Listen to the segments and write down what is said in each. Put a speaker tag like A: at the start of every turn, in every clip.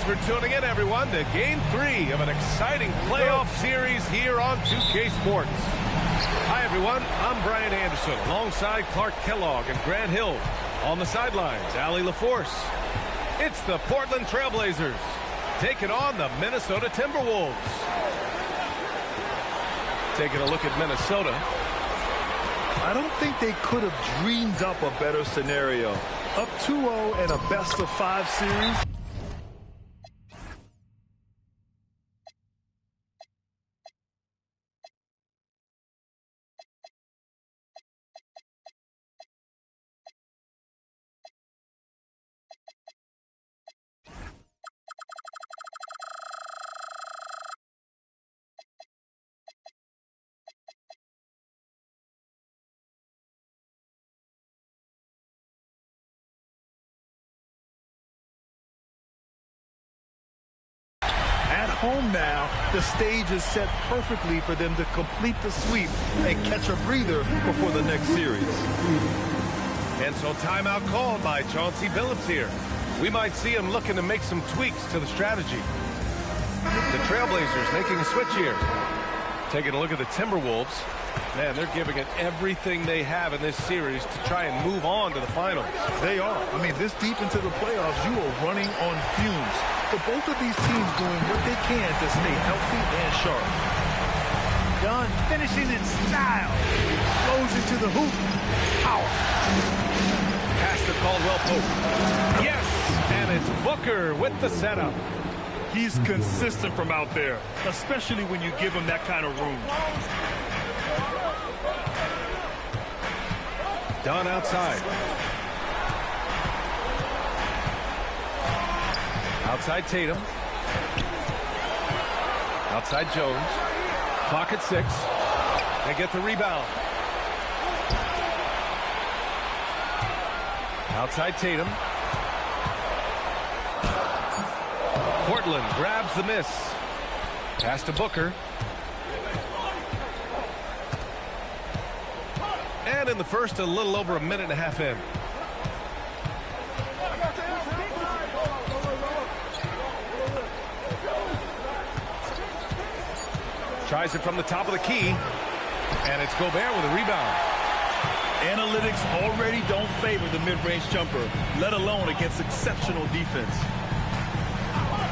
A: Thanks for tuning in, everyone, to Game 3 of an exciting playoff series here on 2K Sports. Hi, everyone. I'm Brian Anderson, alongside Clark Kellogg and Grant Hill. On the sidelines, Allie LaForce. It's the Portland Trailblazers taking on the Minnesota Timberwolves. Taking a look at Minnesota.
B: I don't think they could have dreamed up a better scenario. Up 2-0 in a best-of-5 series. At home now, the stage is set perfectly for them to complete the sweep and catch a breather before the next series.
A: And so timeout called by Chauncey Billups here. We might see him looking to make some tweaks to the strategy. The Trailblazers making a switch here. Taking a look at the Timberwolves. Man, they're giving it everything they have in this series to try and move on to the finals.
B: They are. I mean, this deep into the playoffs, you are running on fumes. But both of these teams doing what they can to stay healthy and sharp.
C: Dunn finishing in style. Goes into the hoop. Power.
A: Pass to Caldwell Pope. Yes, and it's Booker with the setup.
B: He's consistent from out there, especially when you give him that kind of room.
A: Dunn outside. Outside Tatum. Outside Jones. Clock at 6. They get the rebound. Outside Tatum. Portland grabs the miss. Pass to Booker. And in the first, a little over a minute and a half in. Tries it from the top of the key. And it's Gobert with a rebound.
B: Analytics already don't favor the mid-range jumper, let alone against exceptional defense.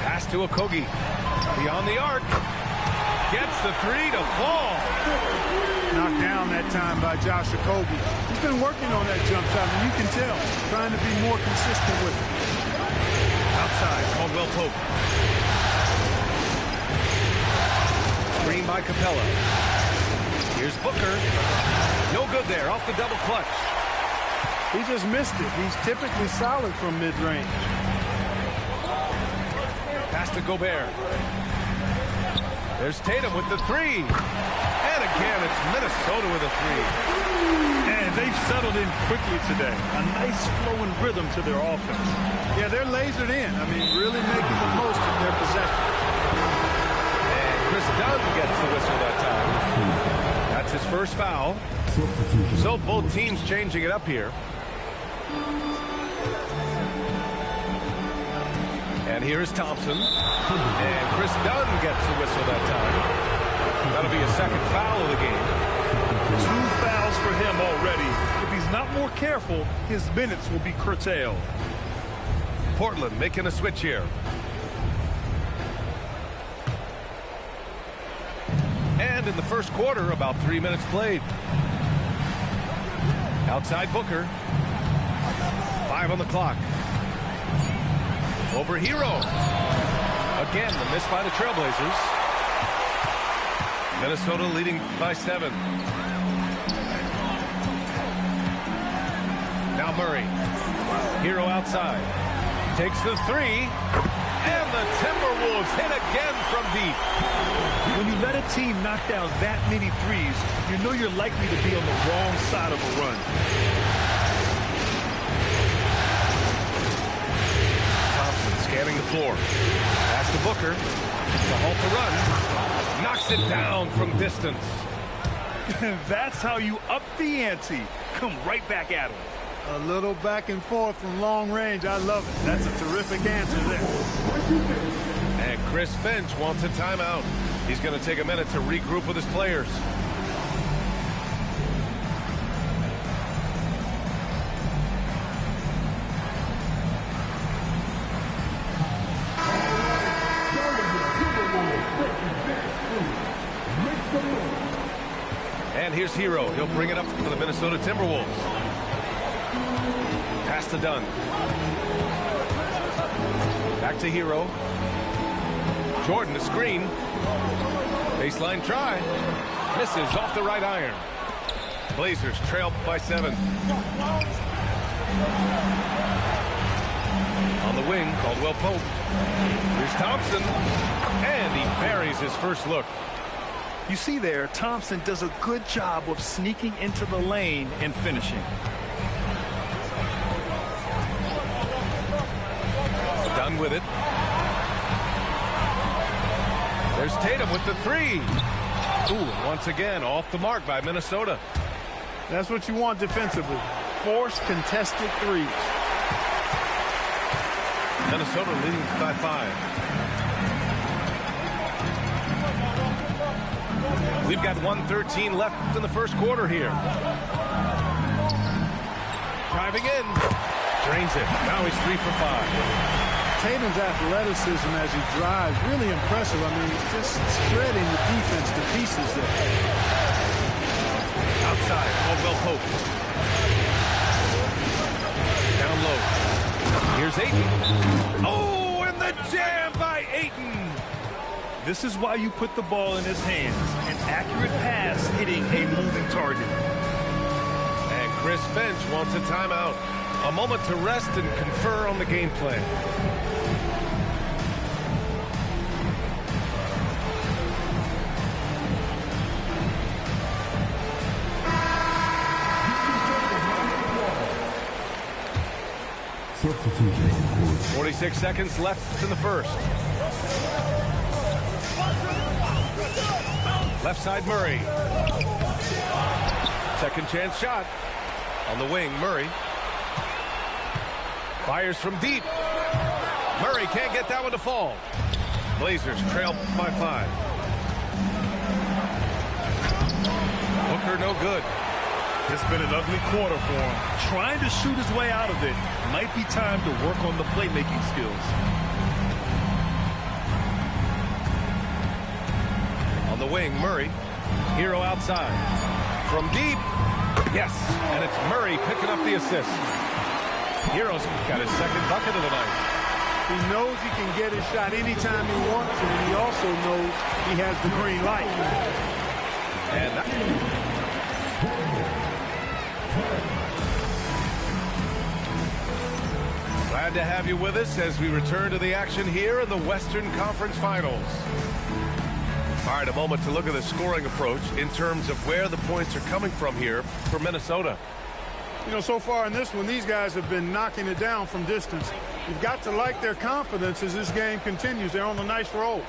A: Pass to Okogie. Beyond the arc. Gets the three to fall.
C: Knocked down that time by Josh Okogie. He's been working on that jump shot, and you can tell, trying to be more consistent with it.
A: Outside, Caldwell Pope. Screen by Capella. Here's Booker. No good there, off the double clutch.
C: He just missed it. He's typically solid from mid-range.
A: Pass to Gobert. There's Tatum with the three. And again, it's Minnesota with a three.
B: And they've settled in quickly today. A nice flowing rhythm to their offense.
C: Yeah, they're lasered in. I mean, really making the most of their possession.
A: And Chris Dunn gets the whistle that time. That's his first foul. So both teams changing it up here. And here's Thompson. And Chris Dunn gets the whistle that time. That'll be a second foul of the game.
B: 2 fouls for him already. If he's not more careful, his minutes will be curtailed.
A: Portland making a switch here. And in the first quarter, about 3 minutes played. Outside Booker. 5 on the clock. Over Hero. Again, the miss by the Trailblazers. Minnesota leading by 7. Now Murray. Hero outside. Takes the three. And the Timberwolves hit again from deep.
B: When you let a team knock down that many threes, you know you're likely to be on the wrong side of a run.
A: Scanning the floor. Pass to Booker. To halt the run. Knocks it down from distance.
B: That's how you up the ante. Come right back at him.
C: A little back and forth from long range. I love it. That's a terrific answer there.
A: Chris Finch wants a timeout. He's going to take a minute to regroup with his players. And here's Hero. He'll bring it up for the Minnesota Timberwolves. Pass to Dunn. Back to Hero. Jordan, the screen. Baseline try. Misses off the right iron. Blazers trail by 7. On the wing, Caldwell Pope. Here's Thompson. And he buries his first look.
B: You see there, Thompson does a good job of sneaking into the lane and finishing.
A: Done with it. There's Tatum with the 3. Ooh, once again, off the mark by Minnesota.
C: That's what you want defensively. Force contested threes.
A: Minnesota leading by 5. We've got 1:13 left in the first quarter here. Driving in. Drains it. Now he's 3 for 5.
C: Tatum's athleticism as he drives, really impressive. I mean, just spreading the defense to pieces there.
A: Outside, Caldwell Pope. Down low. Here's Ayton. Oh, and the jam by Ayton.
B: This is why you put the ball in his hands. An accurate pass hitting a moving target.
A: And Chris Finch wants a timeout. A moment to rest and confer on the game plan.
D: Substitution.
A: 46 seconds left in the first. Left side, Murray. Second chance shot. On the wing, Murray. Fires from deep. Murray can't get that one to fall. Blazers trail by 5. Booker no good.
B: It's been an ugly quarter for him. Trying to shoot his way out of it. Might be time to work on the playmaking skills.
A: On the wing, Murray. Hero outside. From deep. Yes, and it's Murray picking up the assist. Hero's got his second bucket of the night.
C: He knows he can get his shot anytime he wants to, and he also knows he has the green light.
A: And glad to have you with us as we return to the action here in the Western Conference Finals. All right, a moment to look at the scoring approach in terms of where the points are coming from here for Minnesota.
C: You know, so far in this one, these guys have been knocking it down from distance. You've got to like their confidence as this game continues. They're on a nice roll.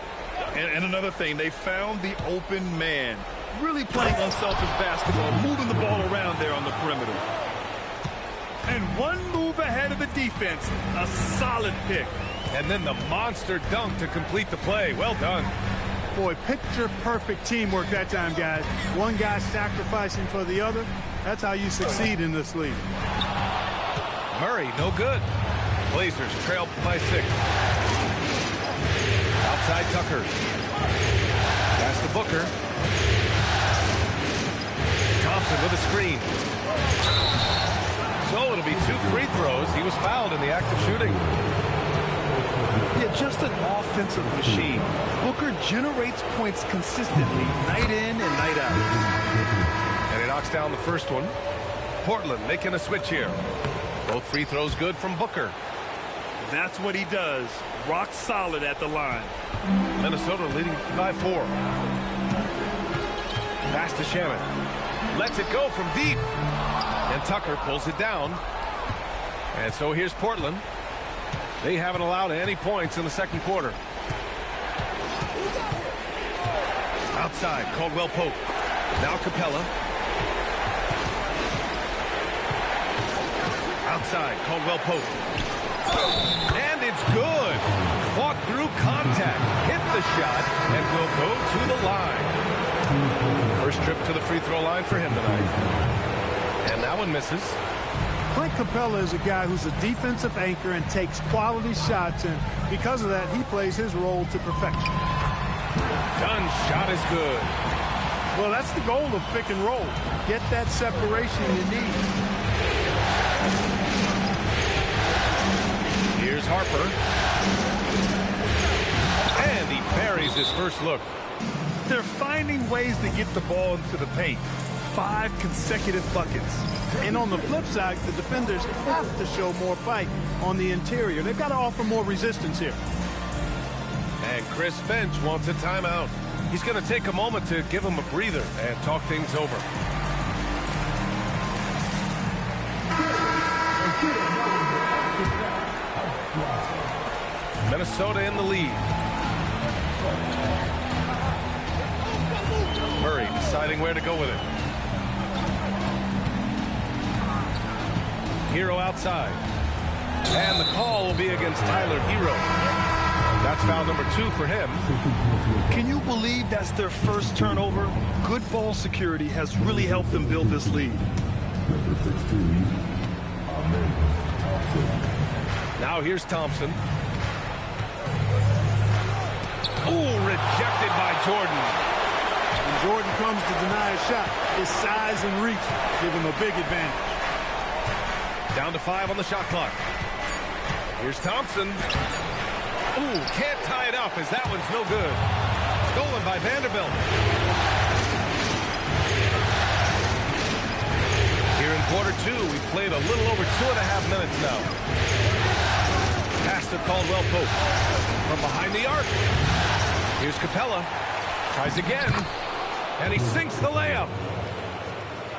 B: And another thing, they found the open man. Really playing unselfish basketball, moving the ball around there on the perimeter. And one move ahead of the defense. A solid pick.
A: And then the monster dunk to complete the play. Well done.
C: Boy, picture-perfect teamwork that time, guys. One guy sacrificing for the other. That's how you succeed in this league.
A: Murray, no good. Blazers trail by 6. Outside Tucker. Pass to Booker. Thompson with a screen. So it'll be 2 free throws. He was fouled in the act of shooting.
B: Yeah, just an offensive machine. Booker generates points consistently, night in and night out.
A: And he knocks down the first one. Portland making a switch here. Both free throws good from Booker.
B: That's what he does. Rock solid at the line.
A: Minnesota leading by 4. Pass to Shannon. Lets it go from deep. And Tucker pulls it down. And so here's Portland. They haven't allowed any points in the second quarter. Outside, Caldwell Pope. Now Capella. Outside, Caldwell Pope. And it's good. Fought through contact. Hit the shot and will go to the line. First trip to the free throw line for him tonight. And that one misses.
C: Clint Capella is a guy who's a defensive anchor and takes quality shots, and because of that, he plays his role to perfection.
A: Dunn shot is good.
C: Well, that's the goal of pick and roll. Get that separation you need.
A: Here's Harper. And he buries his first look.
B: They're finding ways to get the ball into the paint. 5 consecutive buckets.
C: And on the flip side, the defenders have to show more fight on the interior. They've got to offer more resistance here.
A: And Chris Finch wants a timeout. He's going to take a moment to give him a breather and talk things over. Minnesota in the lead. Murray deciding where to go with it. Hero outside. And the call will be against Tyler Hero. That's foul number 2 for him.
B: Can you believe that's their first turnover? Good ball security has really helped them build this lead.
A: Now here's Thompson. Ooh, rejected by Jordan.
C: When Jordan comes to deny a shot, his size and reach give him a big advantage.
A: Down to 5 on the shot clock. Here's Thompson. Ooh, can't tie it up as that one's no good. Stolen by Vanderbilt. Here in quarter 2, we've played a little over 2.5 minutes now. Pass to Caldwell Pope. From behind the arc. Here's Capella. Tries again. And he sinks the layup.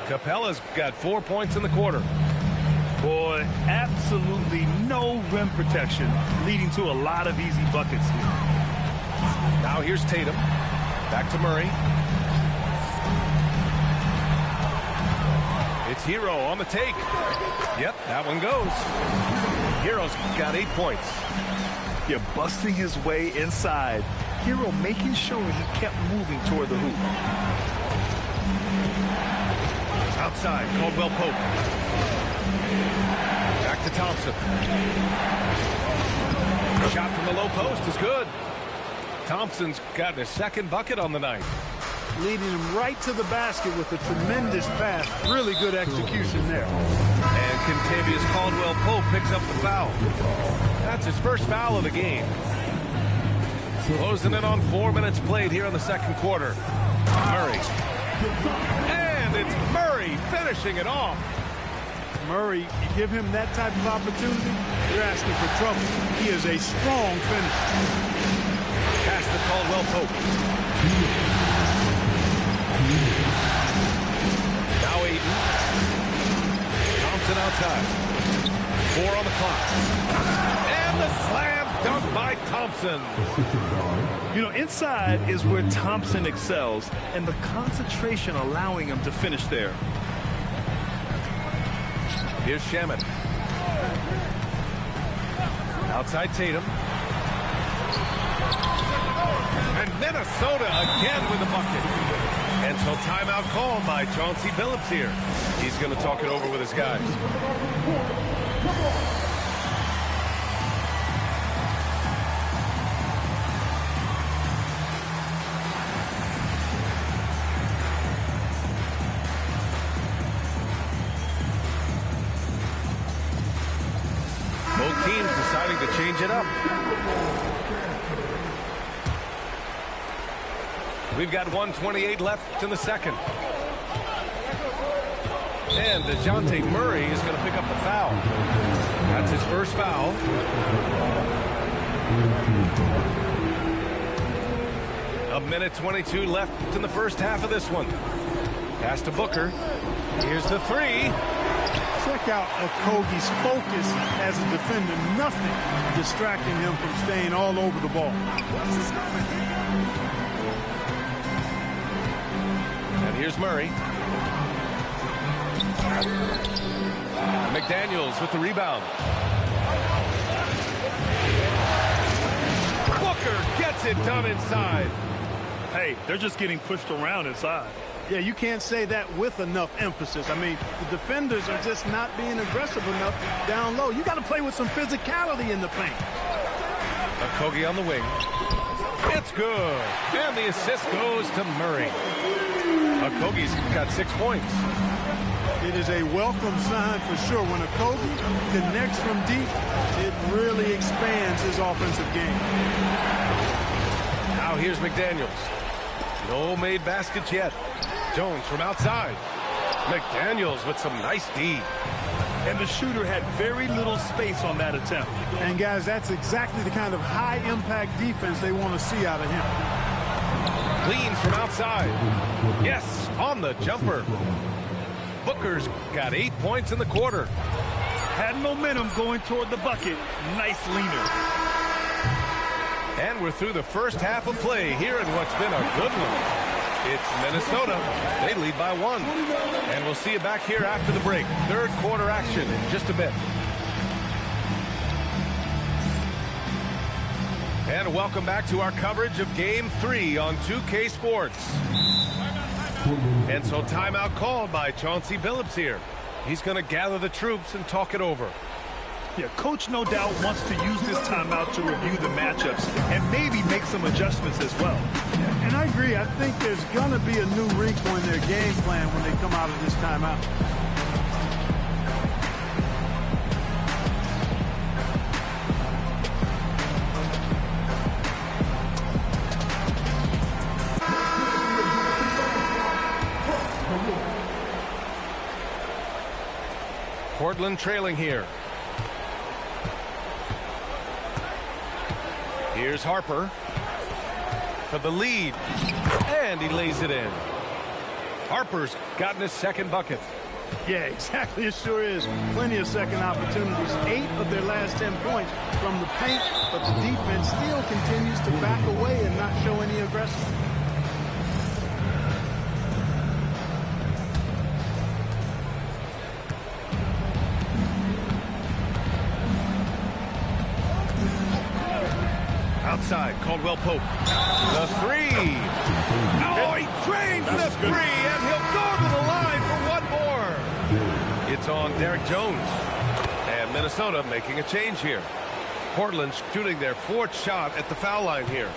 A: Capella's got 4 points in the quarter.
B: Boy, absolutely no rim protection, leading to a lot of easy buckets here.
A: Now here's Tatum. Back to Murray. It's Hero on the take. Yep, that one goes. Hero's got 8 points.
B: You're busting his way inside. Hero making sure he kept moving toward the hoop.
A: Outside, Caldwell Pope. Back to Thompson. Shot from the low post is good. Thompson's got his second bucket on the night.
C: Leading him right to the basket with a tremendous pass. Really good execution there.
A: And Kentavious Caldwell Pope picks up the foul. That's his first foul of the game. Closing in on 4 minutes played here in the second quarter. Murray. And it's Murray finishing it off.
C: Murray, you give him that type of opportunity, you're asking for trouble. He is a strong finisher.
A: Pass to Caldwell Pope. Now Ayton. Thompson outside. 4 on the clock. And the slam dunk by Thompson.
B: You know, inside is where Thompson excels, and the concentration allowing him to finish there.
A: Here's Shaman. Outside Tatum. And Minnesota again with a bucket. And so timeout called by Chauncey Billups here. He's going to talk it over with his guys. Both teams deciding to change it up. We've got 1:28 left in the second. And DeJounte Murray is going to pick up the foul. That's his first foul. A minute 22 left in the first half of this one. Pass to Booker. Here's the 3.
C: Check out Okogie's focus as a defender. Nothing distracting him from staying all over the ball.
A: And here's Murray. McDaniels with the rebound. Booker gets it done inside.
B: Hey, they're just getting pushed around inside.
C: Yeah, you can't say that with enough emphasis. I mean, the defenders are just not being aggressive enough down low. You got to play with some physicality in the paint.
A: Okogie on the wing. It's good. And the assist goes to Murray. Okogie's got 6 points.
C: It is a welcome sign for sure. When Okogie connects from deep, it really expands his offensive game.
A: Now here's McDaniels. No made baskets yet. Jones from outside. McDaniels with some nice D.
B: And the shooter had very little space on that attempt.
C: And, guys, that's exactly the kind of high-impact defense they want to see out of him.
A: Leans from outside. Yes, on the jumper. Booker's got 8 points in the quarter.
B: Had momentum going toward the bucket. Nice leaner.
A: And we're through the first half of play here in what's been a good one. It's Minnesota. They lead by 1. And we'll see you back here after the break. Third quarter action in just a bit. And welcome back to our coverage of Game 3 on 2K Sports. And so timeout called by Chauncey Billups here. He's going to gather the troops and talk it over.
B: Yeah, Coach no doubt wants to use this timeout to review the matchups and maybe make some adjustments as well.
C: And I agree. I think there's going to be a new wrinkle in their game plan when they come out of this timeout.
A: Portland trailing here. Here's Harper for the lead, and he lays it in. Harper's gotten his second bucket.
C: Yeah, exactly. It sure is. Plenty of second opportunities. 8 of their last 10 points from the paint, but the defense still continues to back away and not show any aggression.
A: Outside, Caldwell Pope. The 3. Oh, he drains the 3, and he'll go to the line for 1 more. It's on Derek Jones. And Minnesota making a change here. Portland shooting their 4th shot at the foul line here.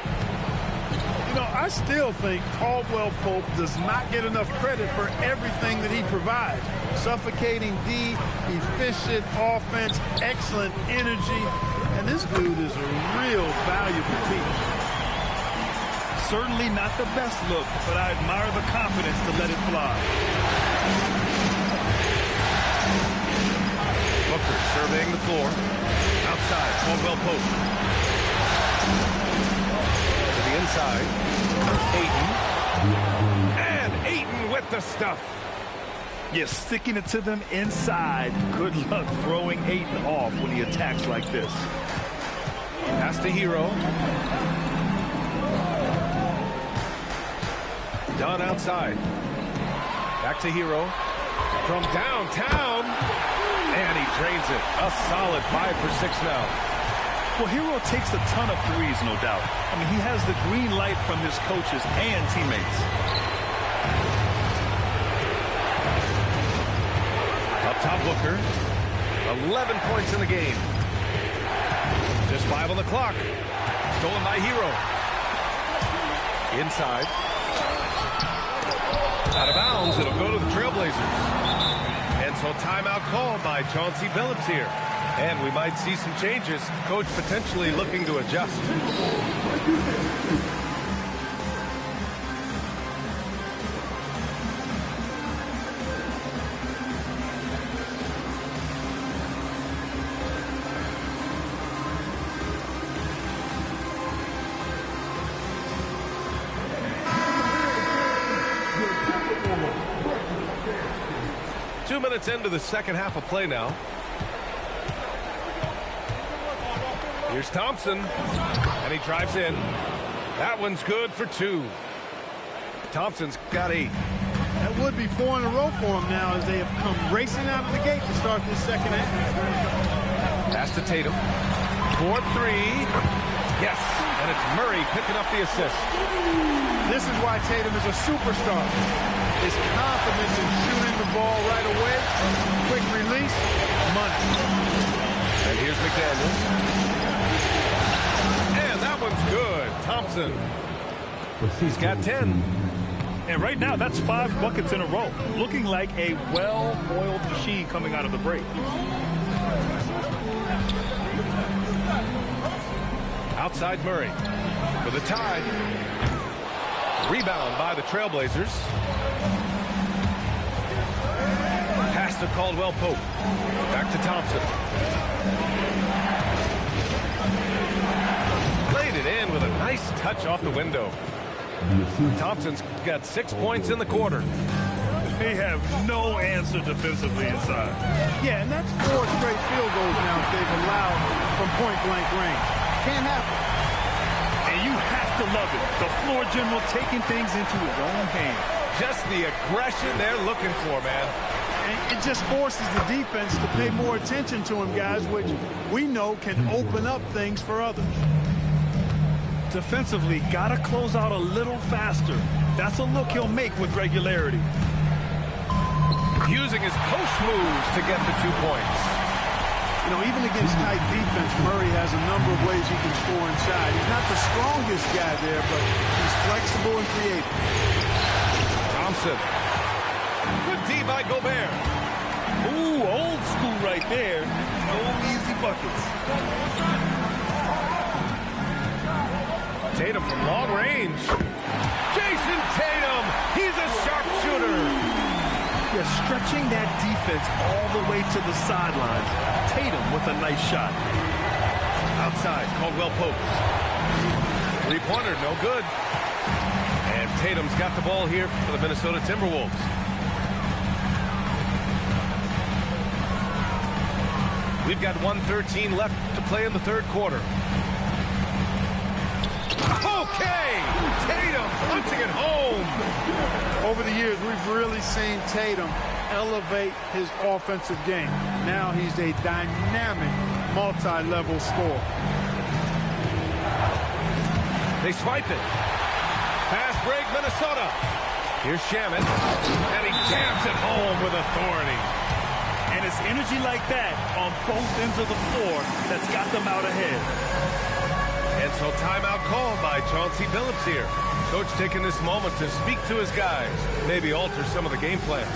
C: You know, I still think Caldwell Pope does not get enough credit for everything that he provides. Suffocating D, efficient offense, excellent energy. And this dude is a real valuable piece.
B: Certainly not the best look, but I admire the confidence to let it fly.
A: Booker surveying the floor. Outside, Caldwell Pope. To the inside. Ayton. And Ayton with the stuff.
B: Yes, sticking it to them inside. Good luck throwing Ayton off when he attacks like this.
A: Pass to Hero. Dunn outside. Back to Hero. From downtown. And he drains it. A solid 5 for 6 now.
B: Well, Hero takes a ton of threes, no doubt. I mean, he has the green light from his coaches and teammates.
A: Up top, Booker. 11 points in the game. Just 5 on the clock. Stolen by Hero. Inside. Out of bounds. It'll go to the Trailblazers. And so timeout called by Chauncey Billups here. And we might see some changes. Coach potentially looking to adjust. Two minutes into the second half of play now. Here's Thompson, and he drives in. That one's good for 2. Thompson's got 8.
C: That would be 4 in a row for him now as they have come racing out of the gate to start this second half.
A: Pass to Tatum. 4-3. Yes, and it's Murray picking up the assist.
C: This is why Tatum is a superstar. His confidence in shooting the ball right away, quick release, money.
A: And here's McDaniels. And that one's good. Thompson. He's got 10.
B: And right now, that's 5 buckets in a row. Looking like a well-oiled machine coming out of the break.
A: Outside Murray for the tie. Rebound by the Trailblazers. Pass to Caldwell Pope. Back to Thompson. Played it in with a nice touch off the window. Thompson's got 6 points in the quarter.
B: They have no answer defensively inside.
C: Yeah, and that's 4 straight field goals now they've allowed from point-blank range. Can't happen.
B: And you have to love it. The floor general taking things into his own hands.
A: Just the aggression they're looking for, man.
C: And it just forces the defense to pay more attention to him, guys, which we know can open up things for others.
B: Defensively, got to close out a little faster. That's a look he'll make with regularity.
A: Using his post moves to get the 2 points.
C: You know, even against tight defense, Murray has a number of ways he can score inside. He's not the strongest guy there, but he's flexible and creative.
A: Thompson. Good D by Gobert.
B: Ooh, old school right there. No easy buckets.
A: Tatum from long range. Jason Tatum. He's a sharpshooter.
B: Yeah, stretching that defense all the way to the sidelines. Tatum with a nice shot.
A: Outside, Caldwell Pope. Three-pointer, no good. And Tatum's got the ball here for the Minnesota Timberwolves. We've got 1:13 left to play in the third quarter. Okay! Tatum punching it home!
C: Over the years, we've really seen Tatum elevate his offensive game. Now he's a dynamic, multi-level scorer.
A: They swipe it. Fast break, Minnesota. Here's Shamet, and he jams it home with authority.
B: And it's energy like that on both ends of the floor that's got them out ahead.
A: And so timeout called by Chauncey Billups here. Coach taking this moment to speak to his guys, maybe alter some of the game plan.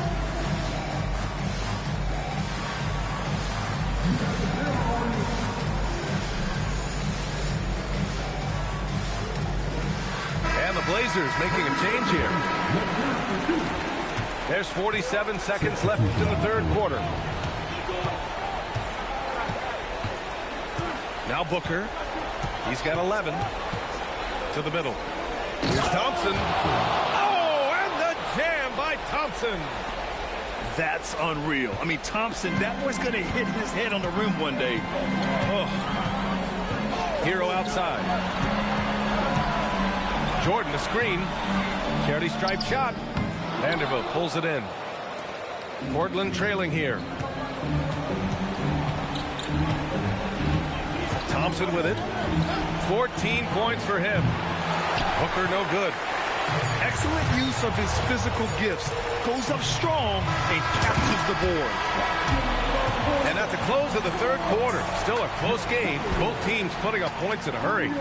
A: And the Blazers making a change here. There's 47 seconds left in the third quarter. Now Booker. He's got 11 to the middle. Here's Thompson. Oh, and the jam by Thompson.
B: That's unreal. I mean, Thompson, that boy's going to hit his head on the rim one day.
A: Oh. Hero outside. Jordan, the screen. Charity stripe shot. Vanderbilt pulls it in. Portland trailing here. Thompson with it. 14 points for him. Booker no good.
B: Excellent use of his physical gifts. Goes up strong and captures the board.
A: And at the close of the third quarter, still a close game. Both teams putting up points in a hurry.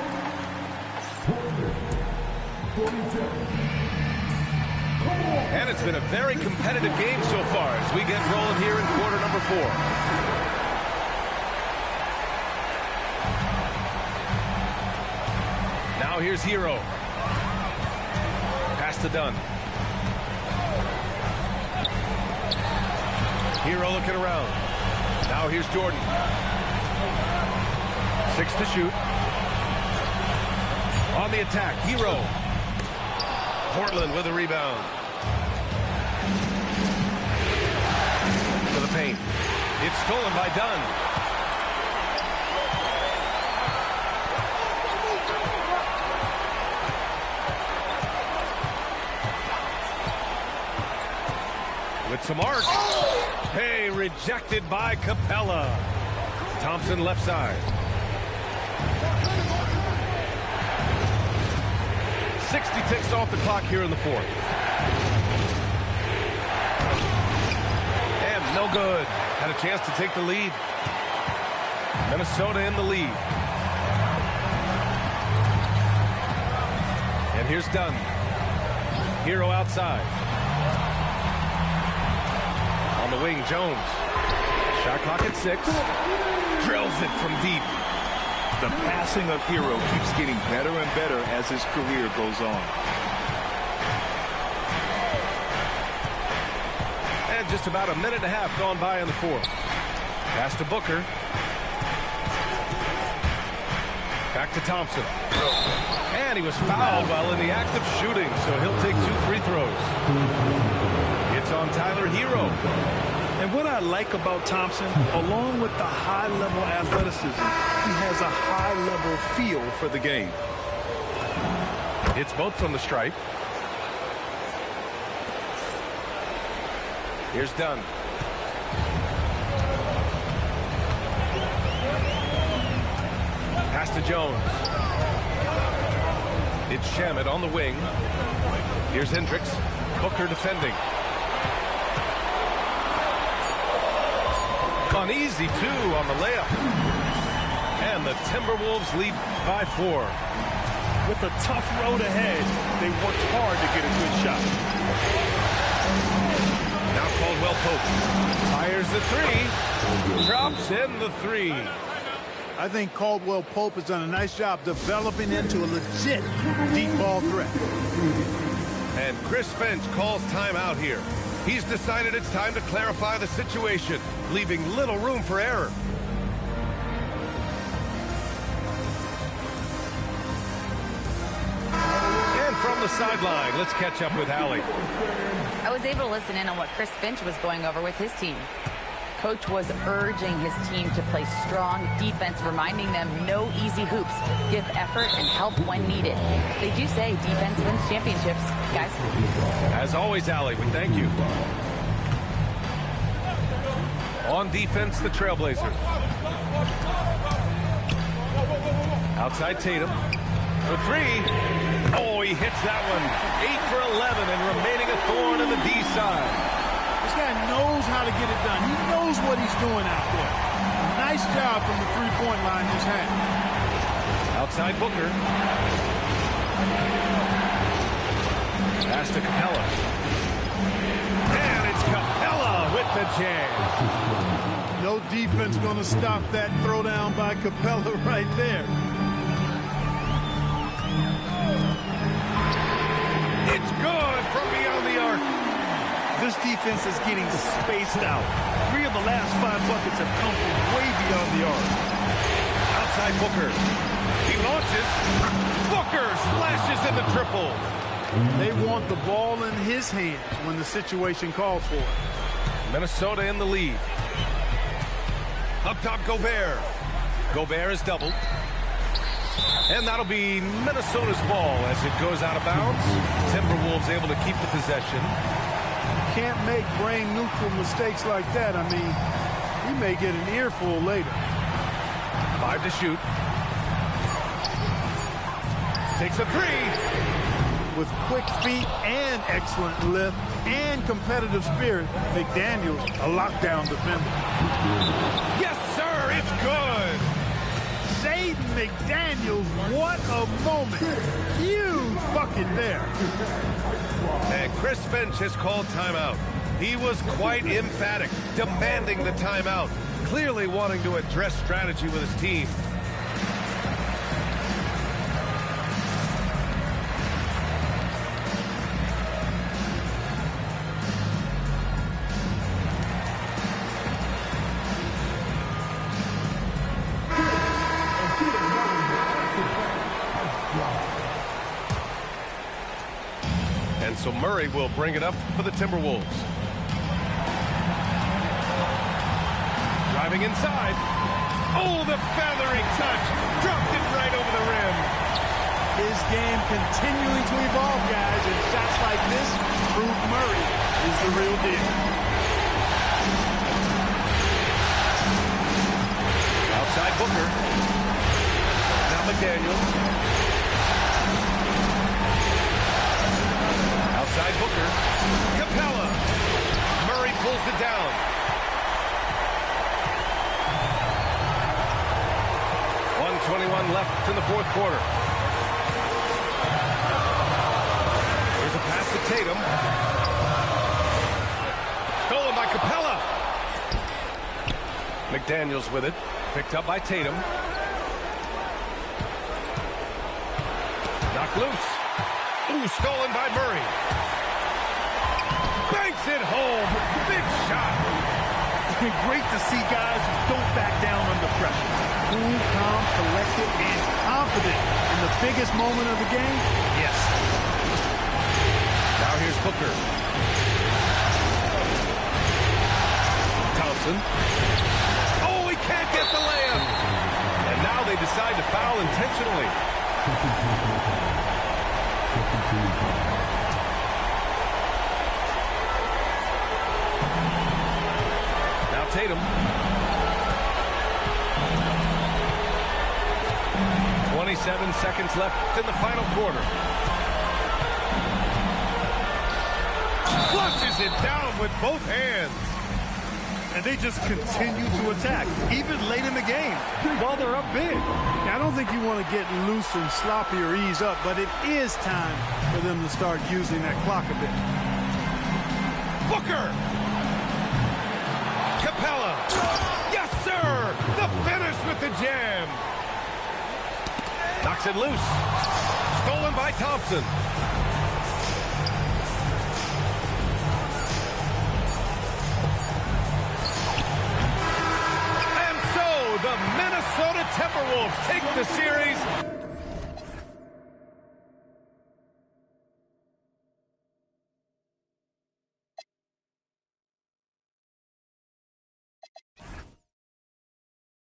A: And it's been a very competitive game so far as we get rolling here in quarter number 4. Now here's Hero. Pass to Dunn. Hero looking around. Now here's Jordan. 6 to shoot. On the attack, Hero. Portland with a rebound. To the paint. It's stolen by Dunn. With some arc. Hey, rejected by Capella. Thompson left side. 60 ticks off the clock here in the fourth. And no good. Had a chance to take the lead. Minnesota in the lead. And here's Dunn. Hero outside. On the wing, Jones. Shot clock at 6. Drills it from deep.
B: The passing of Hero keeps getting better and better as his career goes on.
A: And just about a minute and a half gone by in the fourth. Pass to Booker. Back to Thompson. And he was fouled while in the act of shooting, so he'll take 2 free throws. It's on Tyler Hero.
C: And what I like about Thompson, along with the high-level athleticism, he has a high-level feel for the game.
A: It's both from the stripe. Here's Dunn. Pass to Jones. It's Shamet on the wing. Here's Hendricks. Booker defending. Uneasy, too, on the layup. And the Timberwolves lead by 4.
C: With a tough road ahead, they worked hard to get a good shot.
A: Now Caldwell Pope fires the 3. Drops in the 3.
C: I think Caldwell Pope has done a nice job developing into a legit deep ball threat.
A: And Chris Finch calls timeout here. He's decided it's time to clarify the situation, leaving little room for error. And from the sideline, let's catch up with Allie.
D: I was able to listen in on what Chris Finch was going over with his team. Coach was urging his team to play strong defense, reminding them no easy hoops, give effort and help when needed. They do say defense wins championships, guys.
A: As always, Allie, we thank you. On defense, the Trailblazers. Outside Tatum for 3. Oh, he hits that one. 8 for 11 and remaining a thorn in the D side.
C: This guy knows how to get it done. He knows what he's doing out there. Nice job from the three-point line this half.
A: Outside Booker. Pass to Capella. And it's Capella with the jam.
C: No defense going to stop that throwdown by Capella right there.
A: It's good from beyond the arc.
B: This defense is getting spaced out. 3 of the last 5 buckets have come from way beyond the arc.
A: Outside Booker. He launches. Booker splashes in the triple.
C: They want the ball in his hands when the situation calls for it.
A: Minnesota in the lead. Up top, Gobert. Gobert is doubled. And that'll be Minnesota's ball as it goes out of bounds. Timberwolves able to keep the possession.
C: Can't make brain-neutral mistakes like that. I mean, he may get an earful later.
A: 5 to shoot. Takes a 3.
C: With quick feet and excellent lift and competitive spirit, McDaniels a lockdown defender.
A: Yes, sir, it's good.
C: Jaden McDaniels, what a moment. Huge bucket there.
A: And Chris Finch has called timeout. He was quite emphatic, demanding the timeout, clearly wanting to address strategy with his team. And so Murray will bring it up for the Timberwolves. Driving inside. Oh, the feathering touch. Dropped it right over the rim.
C: His game continuing to evolve, guys, and shots like this prove Murray is the real deal.
A: Outside Booker. Now McDaniels. left in the fourth quarter. Here's a pass to Tatum. Stolen by Capella. McDaniels with it. Picked up by Tatum. Knocked loose. Ooh, stolen by Murray. Banks it home. Big shot.
B: Great to see guys who don't back down under pressure.
C: Cool, calm, collected, and confident in the biggest moment of the game. Yes.
A: Now here's Booker. Thompson. Oh, he can't get the layup. And now they decide to foul intentionally. Now Tatum. 27 seconds left in the final quarter. Flushes it down with both hands.
B: And they just continue to attack, even late in the game, while they're up big.
C: I don't think you want to get loose and sloppy or ease up, but it is time for them to start using that clock a bit.
A: Booker! Capella! Yes, sir! The finish with the jam! Knocks it loose. Stolen by Thompson. And so the Minnesota Timberwolves take the series